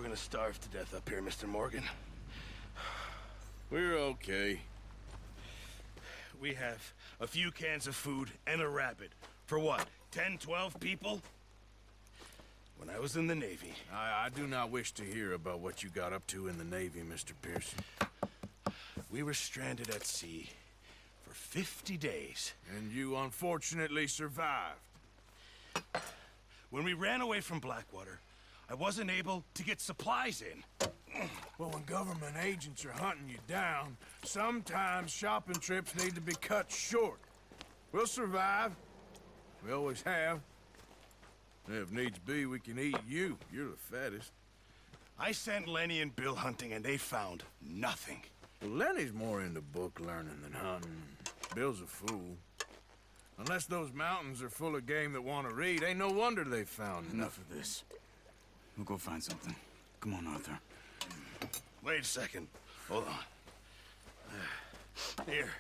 gonna starve to death up here, Mr. Morgan. We're okay. We have a few cans of food and a rabbit. For what, 10, 12 people? When I was in the Navy... I do not wish to hear about what you got up to in the Navy, Mr. Pearson. We were stranded at sea for 50 days. And you unfortunately survived. When we ran away from Blackwater, I wasn't able to get supplies in. Well, when government agents are hunting you down, sometimes shopping trips need to be cut short. We'll survive. We always have. If needs be, we can eat you. You're the fattest. I sent Lenny and Bill hunting, and they found nothing. Well, Lenny's more into book learning than hunting. Bill's a fool. Unless those mountains are full of game that want to read, ain't no wonder they found Enough of this. We'll go find something. Come on, Arthur. Wait a second. Hold on. Here.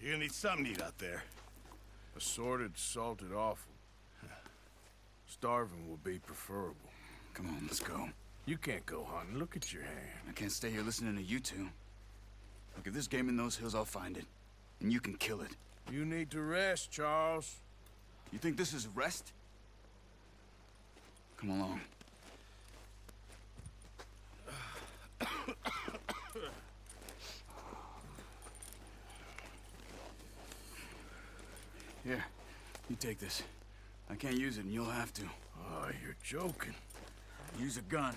You're gonna need something to eat out there. Assorted, salted offal. Starving will be preferable. Come on, let's go. You can't go hunting. Look at your hand. I can't stay here listening to you two. Look, if there's game in those hills, I'll find it. And you can kill it. You need to rest, Charles. You think this is rest? Come along. Here, you take this. I can't use it, and you'll have to. Oh, you're joking. Use a gun,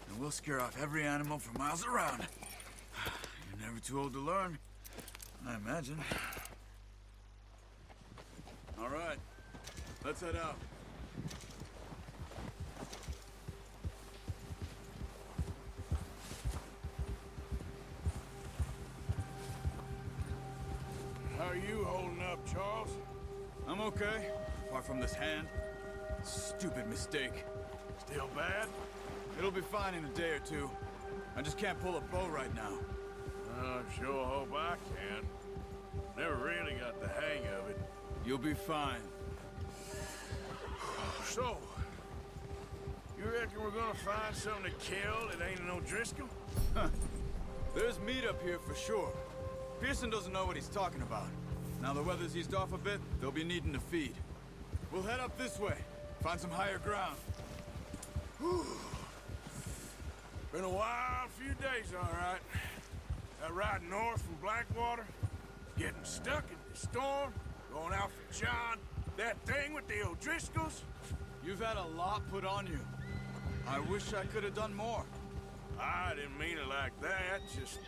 and we'll scare off every animal for miles around. You're never too old to learn, I imagine. All right, let's head out. How are you holding up, Charles? I'm okay, apart from this hand. Stupid mistake. Still bad? It'll be fine in a day or two. I just can't pull a bow right now. I sure hope I can. Never really got the hang of it. You'll be fine. So, you reckon we're gonna find something to kill that ain't no Driscoll? There's meat up here for sure. Pearson doesn't know what he's talking about. Now the weather's eased off a bit, they'll be needing to feed. We'll head up this way, find some higher ground. Whew. Been a wild few days, all right. That ride north from Blackwater, getting stuck in the storm, going out for John, that thing with the O'Driscolls. You've had a lot put on you. I wish I could have done more. I didn't mean it like that, just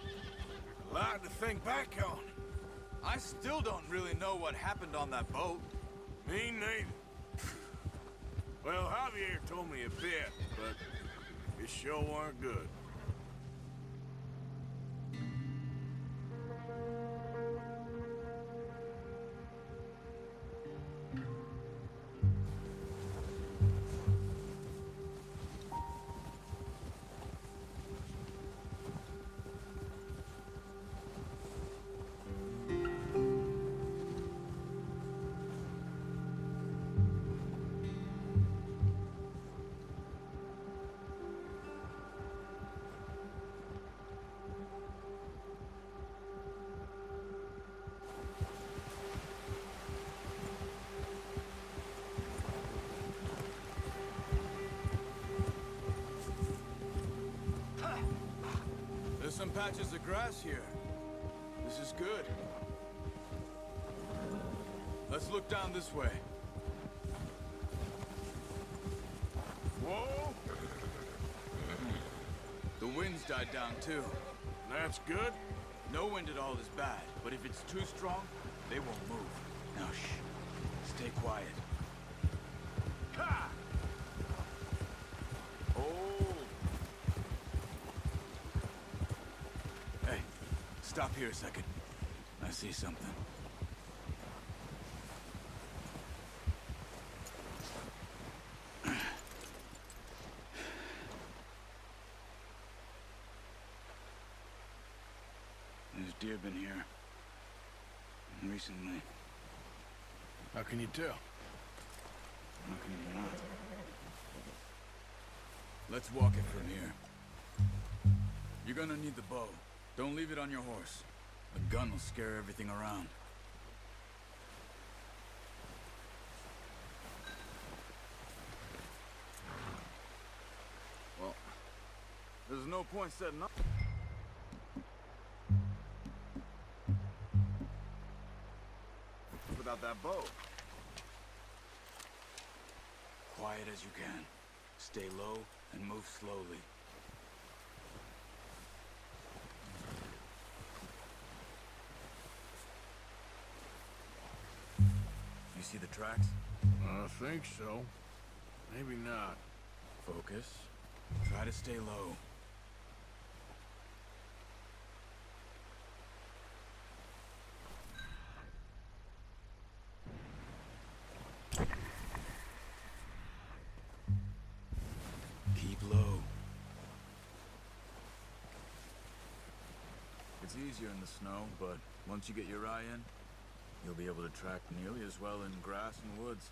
a lot to think back on. I still don't really know what happened on that boat. Me neither. Well, Javier told me a bit, but it sure weren't good. There's some patches of grass here. This is good. Let's look down this way. Whoa! The wind's died down too. That's good. No wind at all is bad, but if it's too strong, they won't move. Now shh. Stay quiet. Ha! Oh! Hey, stop here a second. I see something. There's deer been here. Recently. How can you tell? How can you not? Let's walk it from here. You're gonna need the bow. Don't leave it on your horse. The gun will scare everything around. Well, there's no point setting up without that bow. Quiet as you can. Stay low and move slowly. You see the tracks? I think so. Maybe not. Focus. Try to stay low. Keep low. It's easier in the snow, but once you get your eye in, you'll be able to track nearly as well in grass and woods.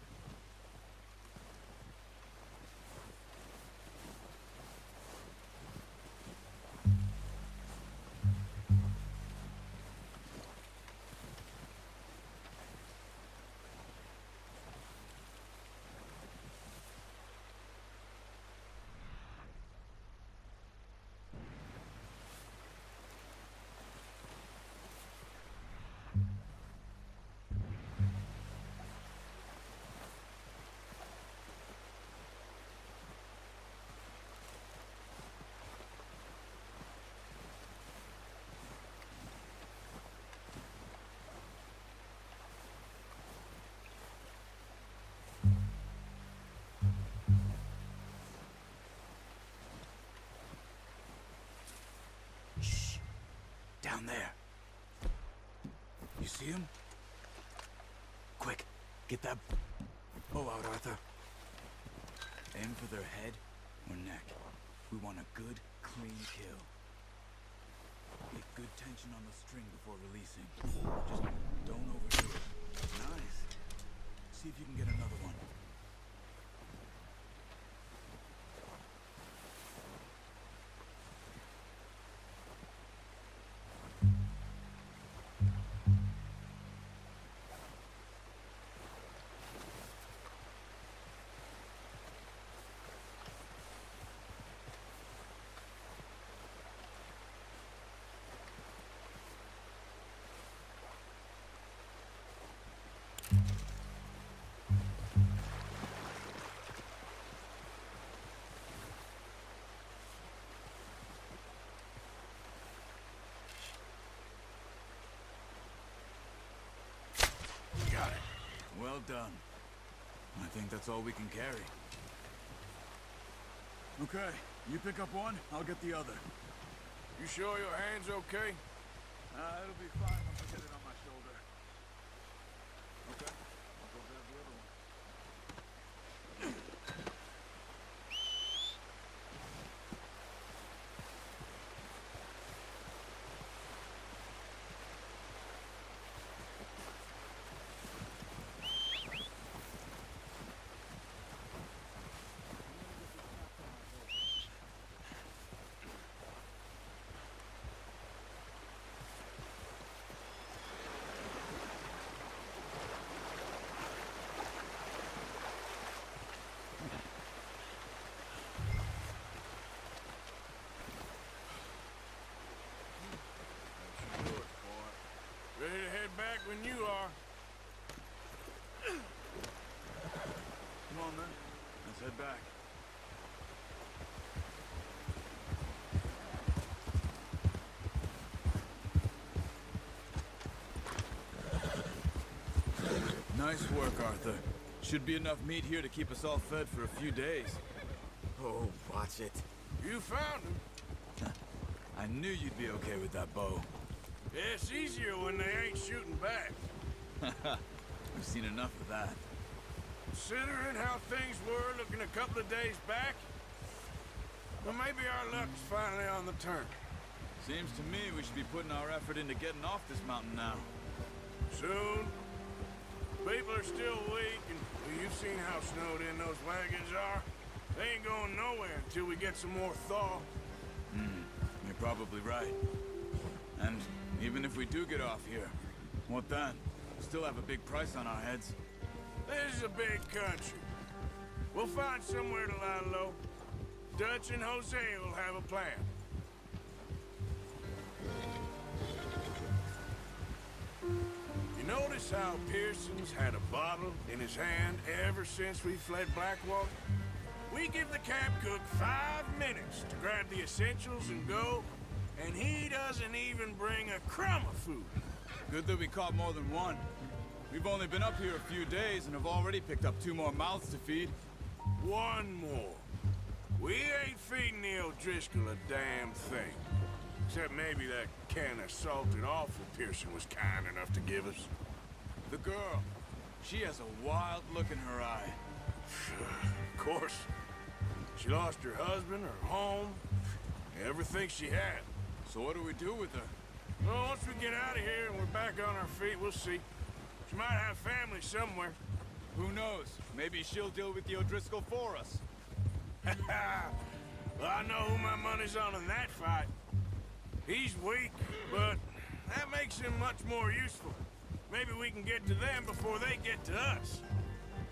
Down there. You see him? Quick, get that bow out, Arthur. Aim for their head or neck. We want a good, clean kill. Get good tension on the string before releasing. Just don't overdo it. Nice. See if you can get another one. Got it. Well done. I think that's all we can carry. Okay, you pick up one, I'll get the other. You sure your hand's okay? It'll be fine once I get it on my shoulder. Okay, I'll go grab the other one. Ready to head back when you are. Come on then, let's head back. Nice work, Arthur. Should be enough meat here to keep us all fed for a few days. Oh, watch it. You found him. I knew you'd be okay with that bow. Yeah, it's easier when they ain't shooting back. We've seen enough of that. Considering how things were looking a couple of days back, well, maybe our luck's finally on the turn. Seems to me we should be putting our effort into getting off this mountain now. Soon. People are still weak, and well, you've seen how snowed in those wagons are. They ain't going nowhere until we get some more thaw. You're probably right. And even if we do get off here, what then? Still have a big price on our heads. This is a big country. We'll find somewhere to lie low. Dutch and Jose will have a plan. You notice how Pearson's had a bottle in his hand ever since we fled Blackwater? We give the camp cook 5 minutes to grab the essentials and go, and he doesn't even bring a crumb of food. Good that we caught more than one. We've only been up here a few days and have already picked up 2 more mouths to feed. One more. We ain't feeding the O'Driscoll a damn thing. Except maybe that can of salted offal Pearson was kind enough to give us. The girl, she has a wild look in her eye. Of course. She lost her husband, her home, everything she had. So what do we do with her? Well, once we get out of here and we're back on our feet, we'll see. She might have family somewhere. Who knows? Maybe she'll deal with the O'Driscoll for us. Well, I know who my money's on in that fight. He's weak, but that makes him much more useful. Maybe we can get to them before they get to us.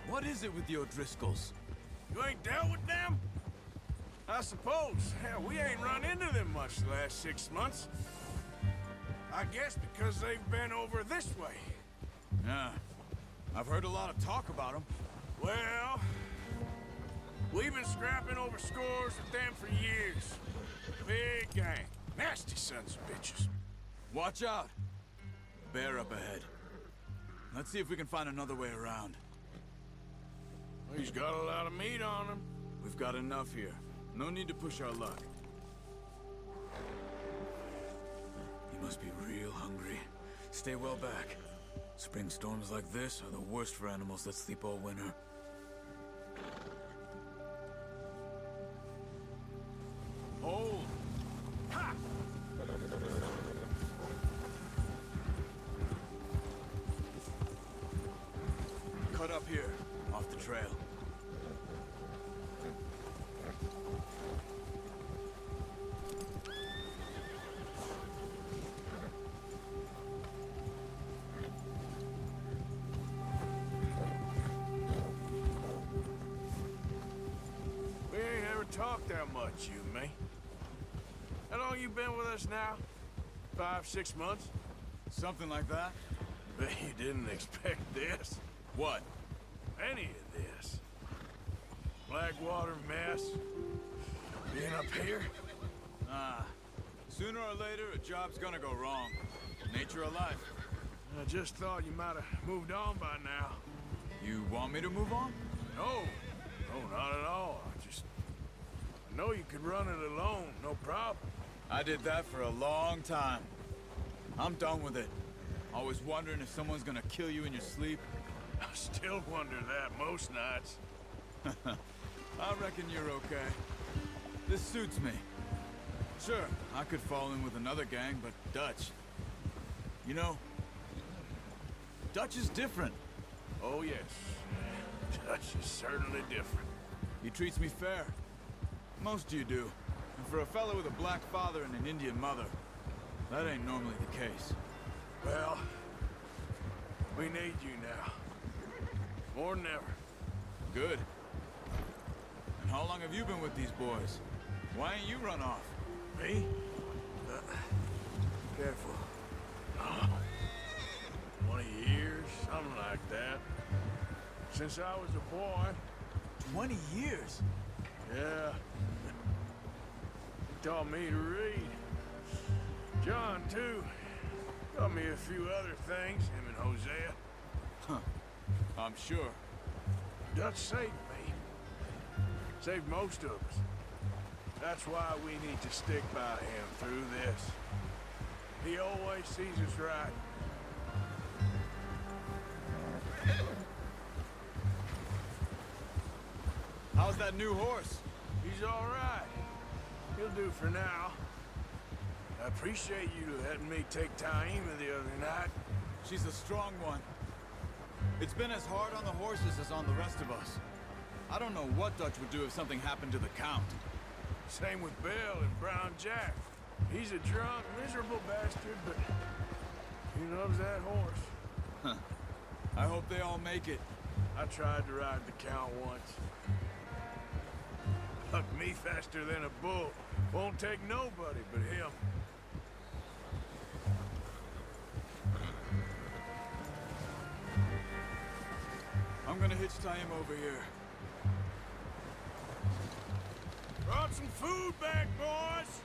What is it with the O'Driscolls? You ain't dealt with them? I suppose. Hell, we ain't run into them much the last 6 months. I guess because they've been over this way. Yeah. I've heard a lot of talk about them. Well, we've been scrapping over scores with them for years. Big gang. Nasty sons of bitches. Watch out! Bear up ahead. Let's see if we can find another way around. He's got a lot of meat on him. We've got enough here. No need to push our luck. He must be real hungry. Stay well back. Spring storms like this are the worst for animals that sleep all winter. Hold! Ha! Cut up here, off the trail. We ain't ever talked that much, you and me. How long you been with us now? 5, 6 months? Something like that? Bet you didn't expect this. What? Any of this. Blackwater mess. Being up here? Sooner or later, a job's gonna go wrong. Nature of life. I just thought you might have moved on by now. You want me to move on? No. No, not at all. I know you could run it alone, no problem. I did that for a long time. I'm done with it. Always wondering if someone's gonna kill you in your sleep. I still wonder that most nights. I reckon you're okay. This suits me. Sure, I could fall in with another gang, but Dutch... You know, Dutch is different. Oh, yes. Dutch is certainly different. He treats me fair. Most of you do. And for a fellow with a black father and an Indian mother, that ain't normally the case. Well, we need you now. More than ever. Good. And how long have you been with these boys? Why ain't you run off? Me? Careful. 20 years, something like that. Since I was a boy. 20 years? Yeah. He taught me to read. John, too. Taught me a few other things, him and Hosea. Huh. I'm sure. Dutch saved me. Saved most of us. That's why we need to stick by him through this. He always sees us right. How's that new horse? He's all right. He'll do for now. I appreciate you letting me take Taima the other night. She's a strong one. It's been as hard on the horses as on the rest of us. I don't know what Dutch would do if something happened to the Count. Same with Bill and Brown Jack. He's a drunk, miserable bastard, but he loves that horse. Huh. I hope they all make it. I tried to ride the Count once. Bucked me faster than a bull. Won't take nobody but him. I'm gonna hitch tie him over here. Brought some food back, boys!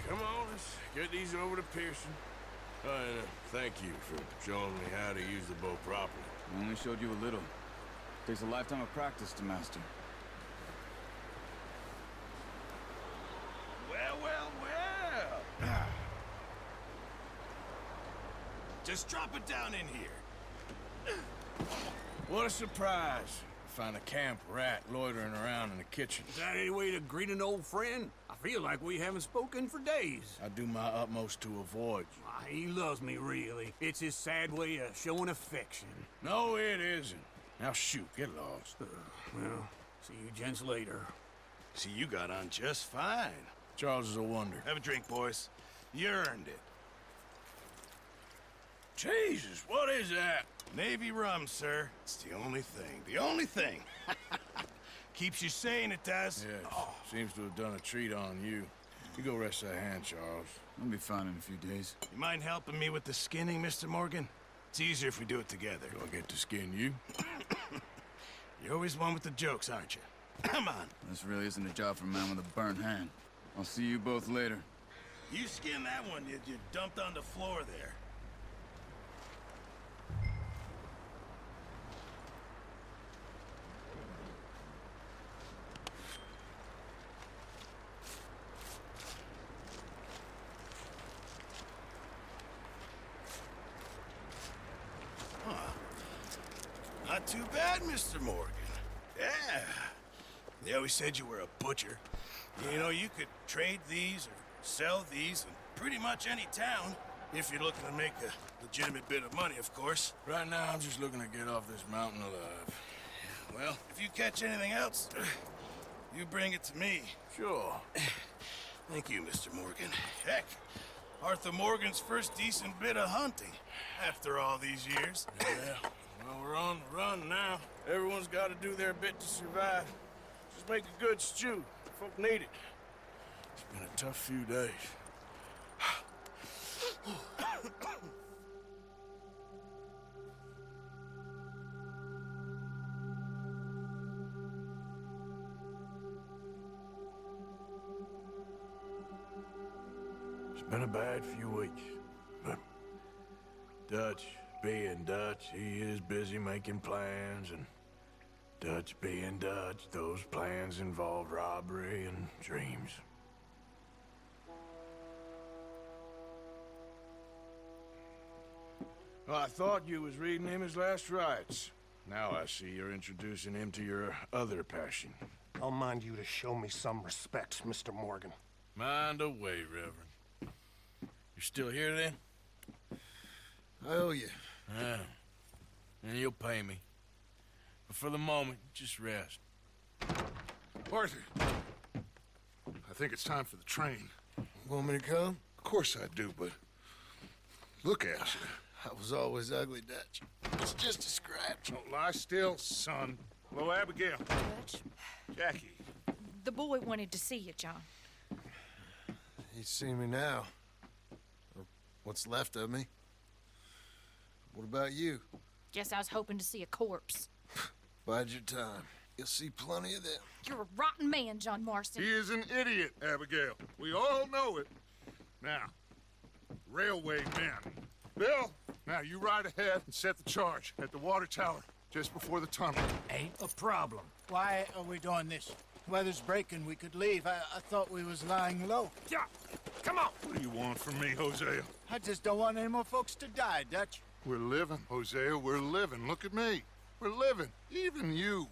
Come on, let's get these over to Pearson. Thank you for showing me how to use the bow properly. I only showed you a little. Takes a lifetime of practice to master. Well. Just drop it down in here. What a surprise. Find a camp rat loitering around in the kitchen. Is that any way to greet an old friend? I feel like we haven't spoken for days. I do my utmost to avoid you. He loves me, really. It's his sad way of showing affection. No, it isn't. Now shoot, get lost. Well, see you gents later. See, you got on just fine. Charles is a wonder. Have a drink, boys. You earned it. Jesus, what is that? Navy rum, sir. It's the only thing. The only thing. Keeps you sane, it does. Yes, seems to have done a treat on you. You go rest that hand, Charles. I'll be fine in a few days. You mind helping me with the skinning, Mr. Morgan? It's easier if we do it together. Do I get to skin you? You're always one with the jokes, aren't you? Come on. This really isn't a job for a man with a burnt hand. I'll see you both later. You skin that one you dumped on the floor there. Not too bad, Mr. Morgan. Yeah. They always said you were a butcher. You know, you could trade these or sell these in pretty much any town, if you're looking to make a legitimate bit of money, of course. Right now, I'm just looking to get off this mountain alive. Well, if you catch anything else, you bring it to me. Sure. Thank you, Mr. Morgan. Heck, Arthur Morgan's first decent bit of hunting after all these years. Yeah. Well, we're on the run now. Everyone's got to do their bit to survive. Just make a good stew. Folk need it. It's been a tough few days. It's been a bad few weeks, but Dutch being Dutch, he is busy making plans, and Dutch being Dutch, those plans involve robbery and dreams. Well, I thought you was reading him his last rites. Now I see you're introducing him to your other passion. I'll mind you to show me some respect, Mr. Morgan. Mind away, Reverend. You're still here, then? I owe you. Yeah. And you'll pay me. But for the moment, just rest. Arthur, I think it's time for the train. Want me to come? Of course I do, but look at you. I was always ugly, Dutch. It's just a scratch. Don't lie still, son. Hello, Abigail. Dutch, Jackie. the boy wanted to see you, John. He's seen me now. Or what's left of me. What about you? Guess I was hoping to see a corpse. Bide your time. You'll see plenty of them. You're a rotten man, John Marston. He is an idiot, Abigail. We all know it. Now, railway men. Bill, now you ride ahead and set the charge at the water tower just before the tunnel. Ain't a problem. Why are we doing this? Weather's breaking, we could leave. I thought we was lying low. Yeah, come on. What do you want from me, Hosea? I just don't want any more folks to die, Dutch. We're living, Hosea, we're living. Look at me. We're living, even you.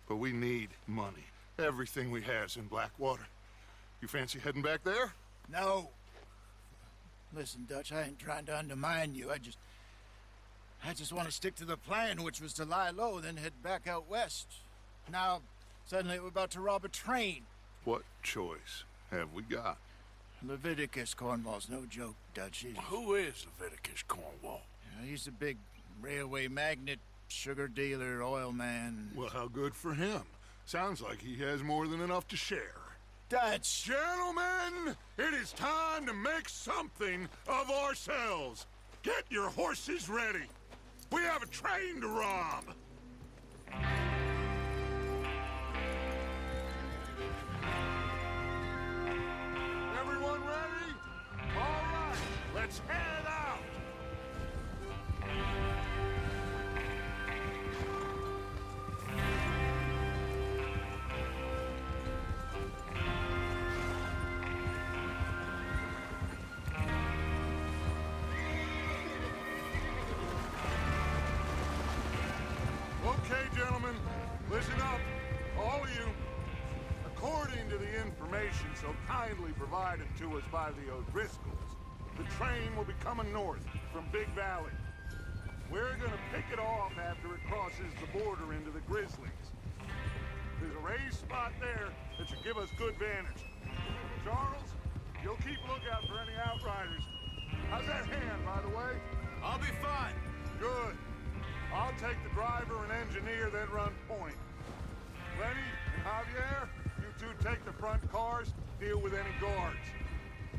But we need money. Everything we has in Blackwater. You fancy heading back there? No. Listen, Dutch, I ain't trying to undermine you. I just want to stick to the plan, which was to lie low, then head back out west. Now, suddenly we're about to rob a train. What choice have we got? Leviticus Cornwall's no joke, Dutch. Who is Leviticus Cornwall? He's a big railway magnate, sugar dealer, oil man. Well, how good for him. Sounds like he has more than enough to share. Dutch! Gentlemen, it is time to make something of ourselves. Get your horses ready. We have a train to rob. Everyone ready? All right, let's head out. Okay, gentlemen, listen up, all of you. According to the information so kindly provided to us by the O'Driscolls, the train will be coming north from Big Valley. We're gonna pick it off after it crosses the border into the Grizzlies. There's a raised spot there that should give us good vantage. Charles, you'll keep lookout for any outriders. How's that hand, by the way? I'll be fine. Good. I'll take the driver and engineer, then run point. Lenny and Javier, you two take the front cars, deal with any guards.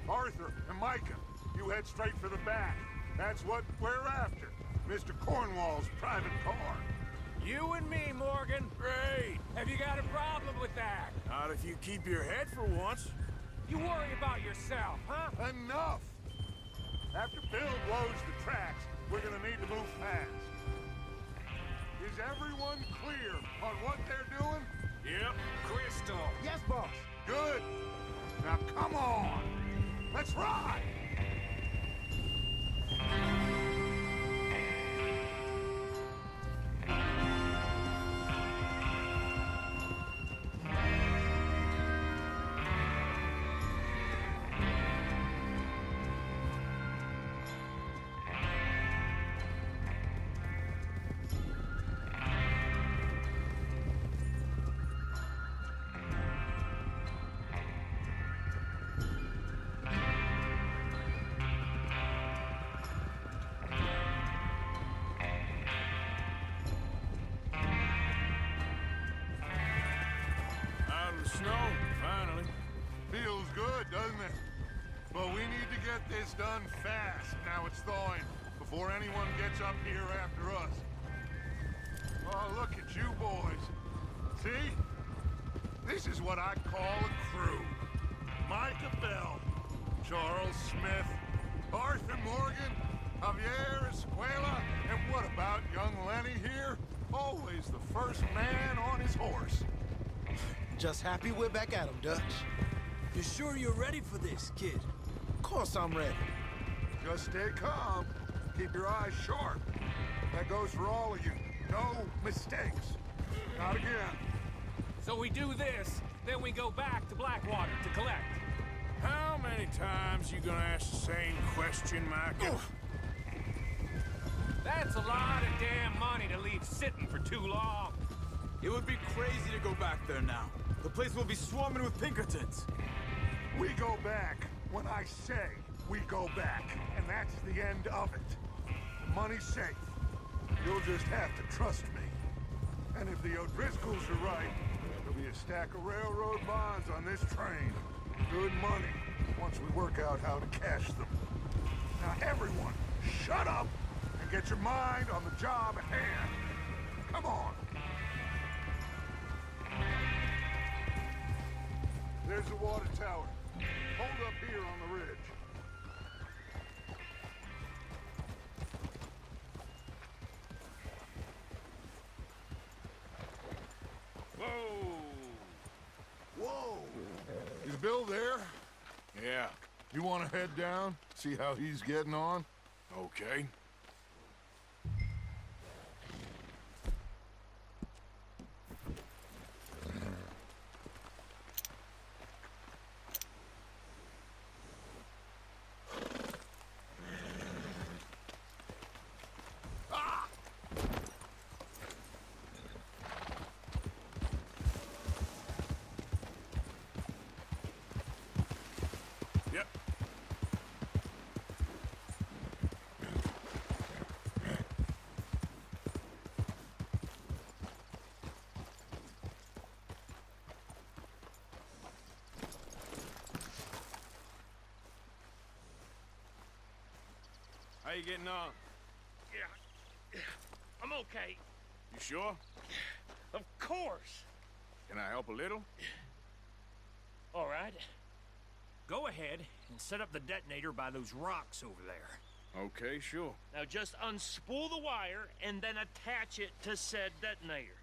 Arthur and Micah, you head straight for the back. That's what we're after. Mr. Cornwall's private car. You and me, Morgan. Great. Have you got a problem with that? Not if you keep your head for once. You worry about yourself, huh? Enough! After Bill blows the tracks, we're gonna need to move fast. Is everyone clear on what they're doing? Yep. Crystal. Yes, boss. Good. Now come on. Let's ride. Out of the snow, finally. Feels good, doesn't it? But we need to get this done fast. Now it's thawing, before anyone gets up here after us. Oh, look at you boys. See? This is what I call a crew. Micah Bell, Charles Smith, Arthur Morgan, Javier Escuela, and what about young Lenny here? Always the first man on his horse. Just happy we're back at 'em, Dutch. You sure you're ready for this, kid? Of course I'm ready. Just stay calm. Keep your eyes sharp. That goes for all of you. No mistakes. Not again. So we do this, then we go back to Blackwater to collect. How many times you gonna ask the same question, Micah? That's a lot of damn money to leave sitting for too long. It would be crazy to go back there now. The place will be swarming with Pinkertons. We go back when I say we go back, and that's the end of it. The money's safe. You'll just have to trust me. And if the O'Driscolls are right, there'll be a stack of railroad bonds on this train. Good money, once we work out how to cash them. Now everyone, shut up and get your mind on the job at hand. Come on. There's the water tower. Hold up here on the ridge. Whoa! Whoa! Is Bill there? Yeah. You want to head down, see how he's getting on? Okay. Yep. How you getting on? Yeah. I'm okay. You sure? Of course. Can I help a little? All right. Go ahead and set up the detonator by those rocks over there. Okay, sure. Now just unspool the wire and then attach it to said detonator.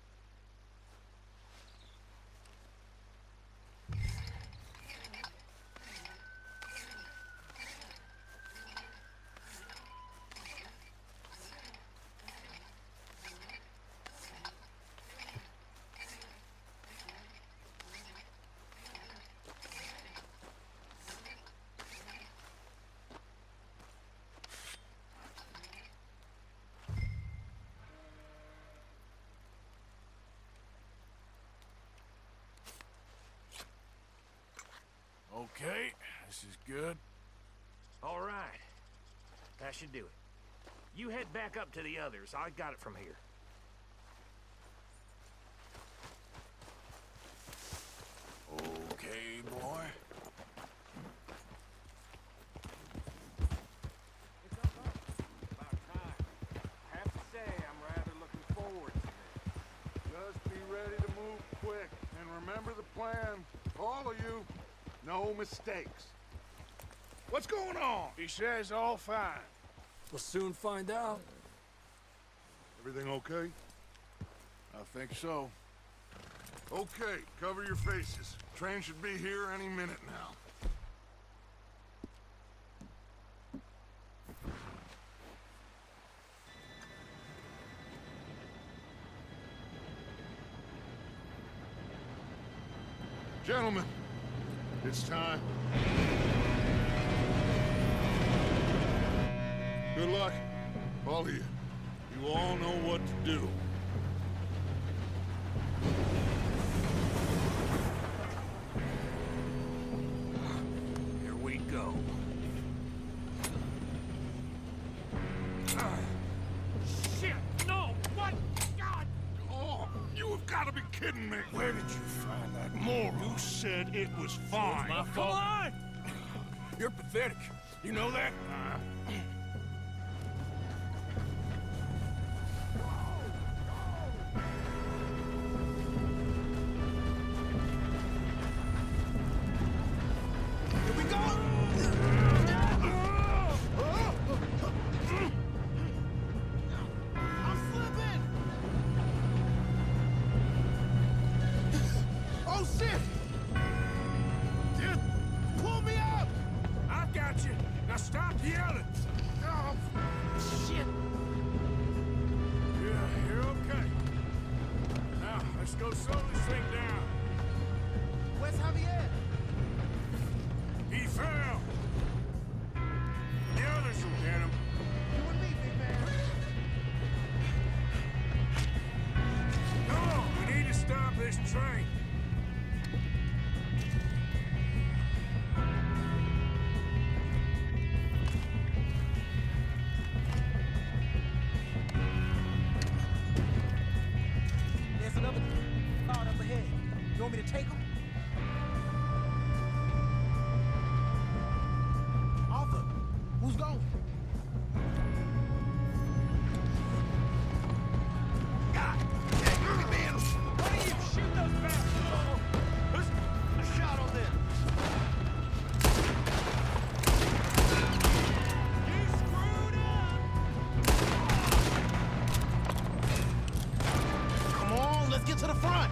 Okay, this is good. All right. That should do it. You head back up to the others. I got it from here. Okay, boy. About time. I have to say, I'm rather looking forward to this. Just be ready to move quick, and remember the plan. All of you, no mistakes. What's going on? He says all fine. We'll soon find out. Everything okay? I think so. Okay, cover your faces. Train should be here any minute now. Gentlemen, it's time. Good luck, all of you. You all know what to do. Here we go. Shit! No! What? God! Oh, you have got to be kidding me. Where did you find that moron? You said it was fine. My fault. Come on! You're pathetic. You know that? Here we go! I'm slipping! Oh, shit! Just Pull me up! I got you. Now stop yelling. Oh, shit! Yeah, you're okay. Now, let's go slow this thing down. Where's Javier? He fell. The others will get him. You and me, big man. Come on, we need to stop this train. There's another car up ahead. You want me to take him? Arthur, who's going? What do you shoot those bastards? A shot on them. You screwed up! Come on, let's get to the front.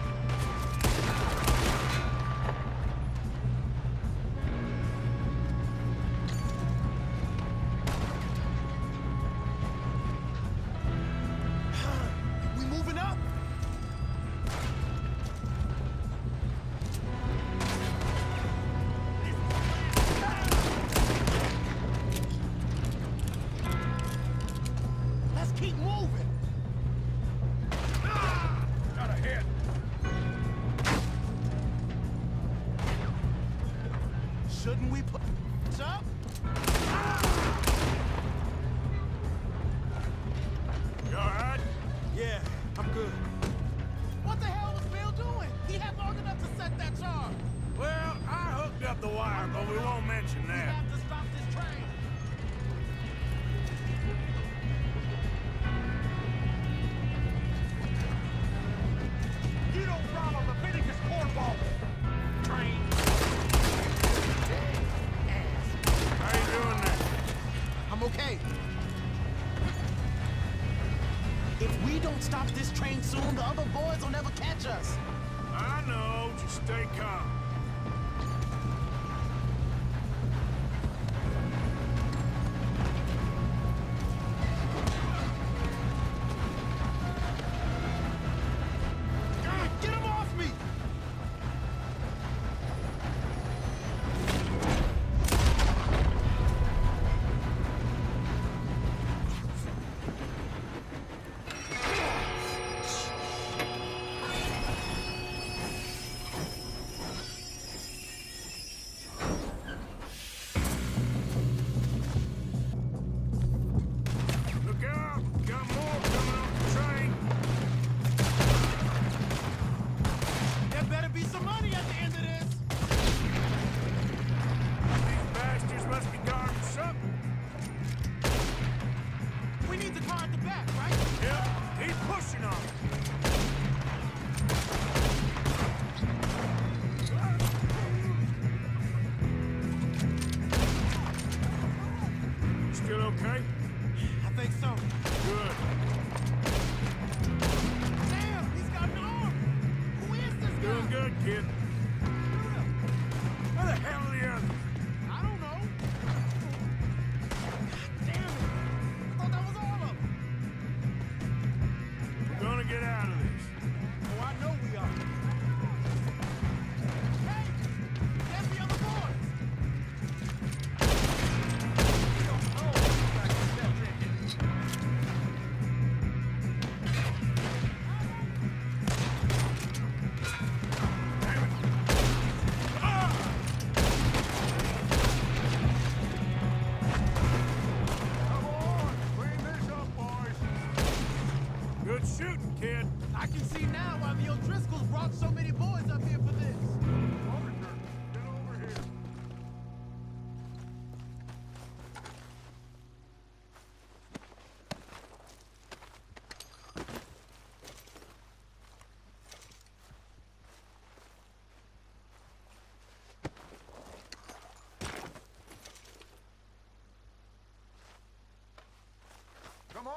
We moving up? Let's keep moving. Got a hit. Shouldn't we put... Chuck? You alright? Yeah, I'm good. What the hell was Bill doing? He had long enough to set that charge. Well, I hooked up the wire, but we won't mention We that. have to stop this train. You don't run on Leviticus cornball train. How you doing there? I'm okay. If we don't stop this train soon, the other boys will never catch us. I know. Just stay calm. God, get him off me! Look out! Got more coming off the train. There better be some money at the end of this. These bastards must be guarding something. We need the car at the back, right? Yep, keep pushing on it. Still okay? I think so. Good. Damn, he's got an arm. Who is this guy? Doing good, kid. Where the hell are the others? I don't know. God damn it. I thought that was all of them. We're gonna get out of this. Oh, I know we are. Hey, there's the other boys. We don't know if I can step in. Come on, clean this up, boys. Good shooting, kid. I can see now why the O'Driscolls brought so many boys up here for this. Officer, get over here. Come on.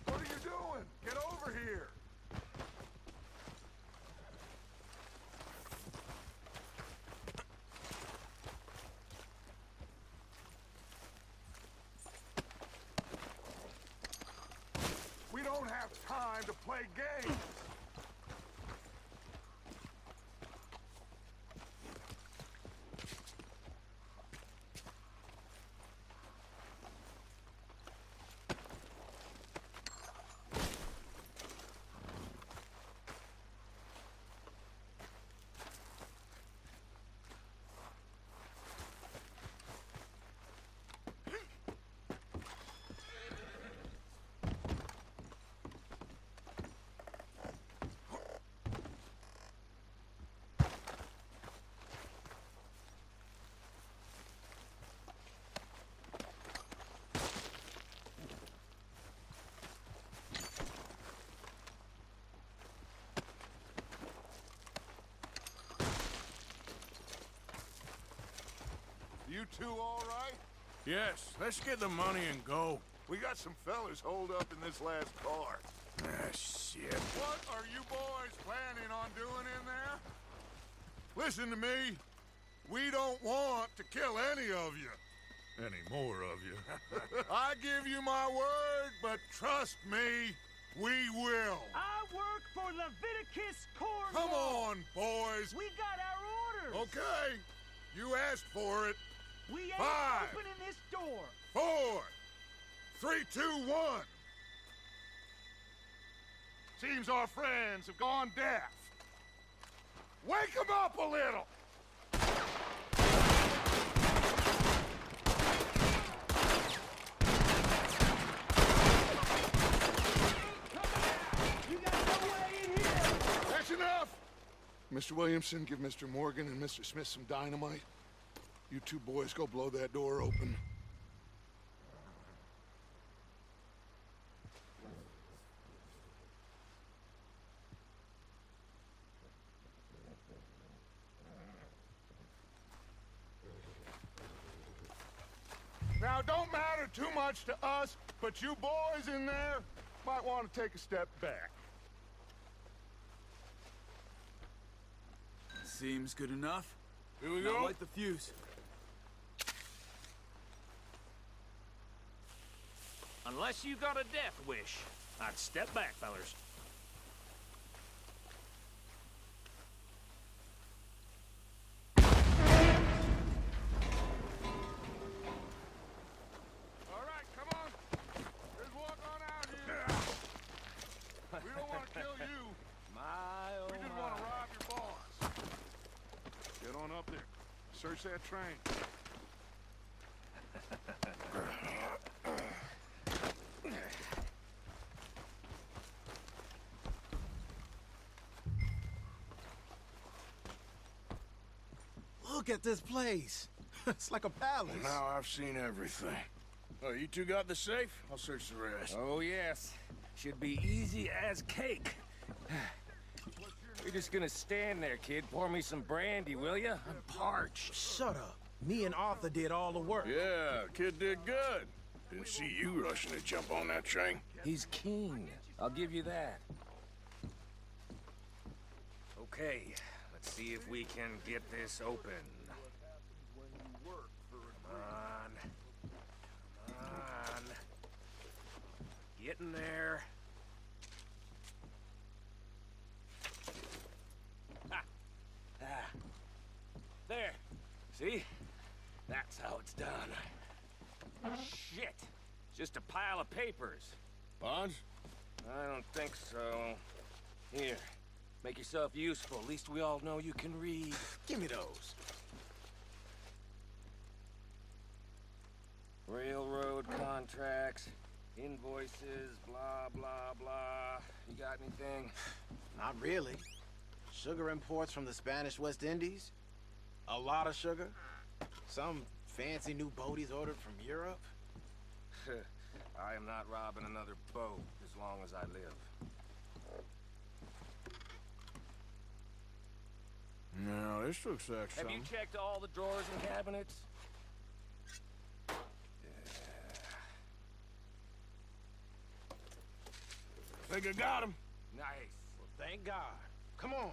What are you doing? Get over here. We don't have time to play games. You two all right? Yes, let's get the money and go. We got some fellas holed up in this last car. Ah, shit. What are you boys planning on doing in there? Listen to me. We don't want to kill any of you. Any more of you. I give you my word, but trust me, we will. I work for Leviticus Corps. Come on, boys. We got our orders. Okay. You asked for it. We ain't Five, opening this 3, 2, 1. Seems our friends have gone deaf. Wake them up a little! That's enough! Mr. Williamson, give Mr. Morgan and Mr. Smith some dynamite. You two boys go blow that door open. Now, don't matter too much to us, but you boys in there might want to take a step back. Seems good enough. Here we Now go. light the fuse. Unless you got a death wish, I'd step back, fellers. All right, come on. Let's walk on out here. We don't want to kill you. We just want to rob your boss. Get on up there. Search that train. Look at this place. It's like a palace. Now I've seen everything. Oh, you two got the safe? I'll search the rest. Oh, yes. Should be easy as cake. You're just gonna stand there, kid. Pour me some brandy, will ya? I'm parched. Shut up. Me and Arthur did all the work. Yeah, kid did good. Didn't see you rushing to jump on that train. He's keen. I'll give you that. Okay, let's see if we can get this open. Come on. Come on. Get in there. Ah. Ah. There. See? That's how it's done. Shit. It's just a pile of papers. Bonds? I don't think so. Here. Make yourself useful. At least we all know you can read. Give me those. Railroad contracts, invoices, blah, blah, blah. You got anything? Not really. Sugar imports from the Spanish West Indies. A lot of sugar. Some fancy new boat he's ordered from Europe. I am not robbing another boat as long as I live. No, this looks like Have you something. checked all the drawers and cabinets? Think I got him. Nice. Well, thank God. Come on.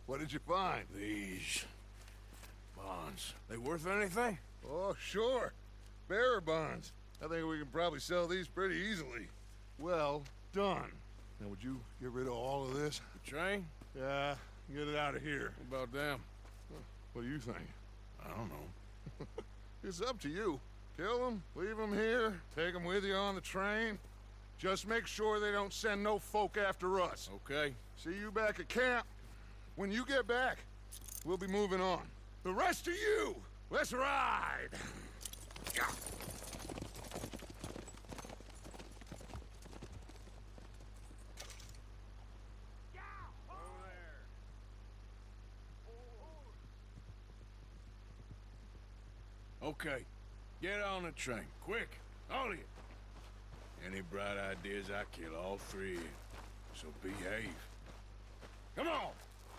What did you find? These bonds. They worth anything? Oh, sure. Bearer bonds. I think we can probably sell these pretty easily. Well done. Now, would you get rid of all of this? The train? Yeah, get it out of here. What about them? What do you think? I don't know. It's up to you. Kill them, leave them here, take them with you on the train. Just make sure they don't send no folk after us. Okay. See you back at camp. When you get back, we'll be moving on. The rest of you, let's ride! Okay. Get on the train. Quick. All of you. Any bright ideas, I kill all three of you. So behave. Come on!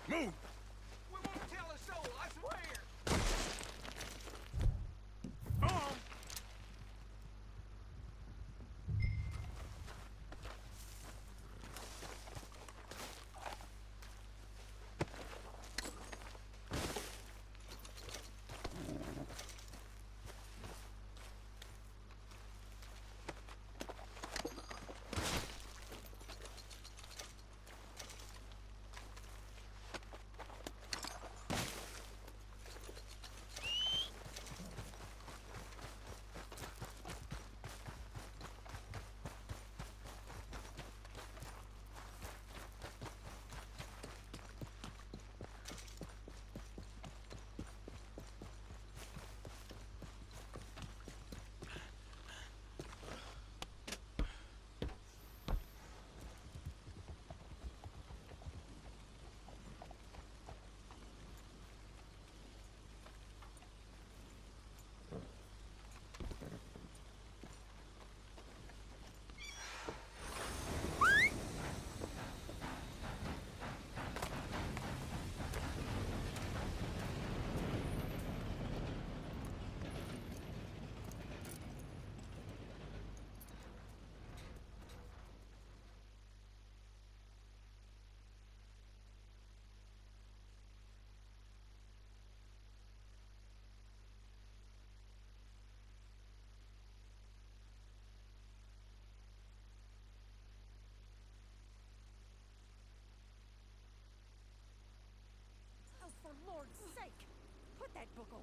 Move! We won't tell a soul, I swear! On!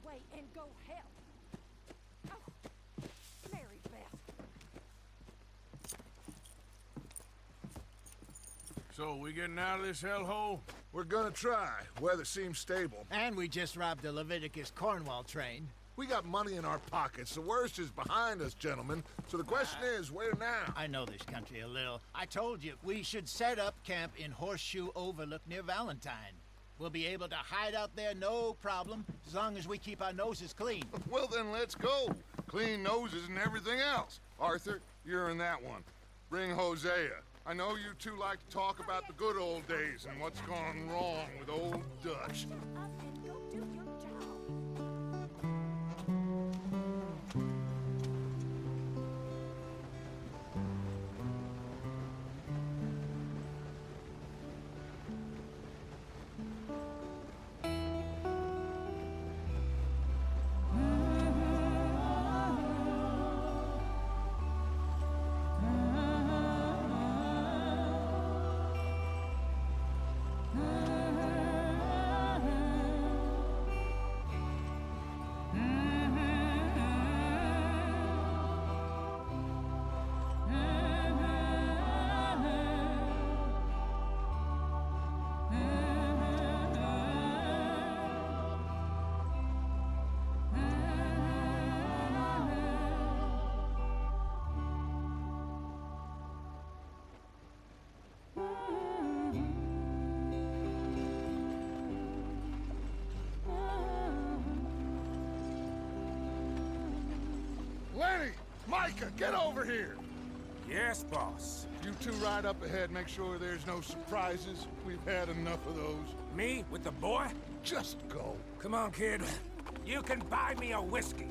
away and go help. Oh, Mary Beth. So, we getting out of this hellhole? We're gonna try. Weather seems stable. And we just robbed the Leviticus Cornwall train. We got money in our pockets. The worst is behind us, gentlemen. So the question is, where now? I know this country a little. I told you, we should set up camp in Horseshoe Overlook near Valentine. We'll be able to hide out there no problem, as long as we keep our noses clean. Well, then let's go. Clean noses and everything else. Arthur, you're in that one. Bring Hosea. I know you two like to talk about the good old days and what's gone wrong with old Dutch. Up and go do your job. Lenny! Micah, get over here! Yes, boss. You two ride up ahead, make sure there's no surprises. We've had enough of those. Me? With the boy? Just go. Come on, kid. You can buy me a whiskey.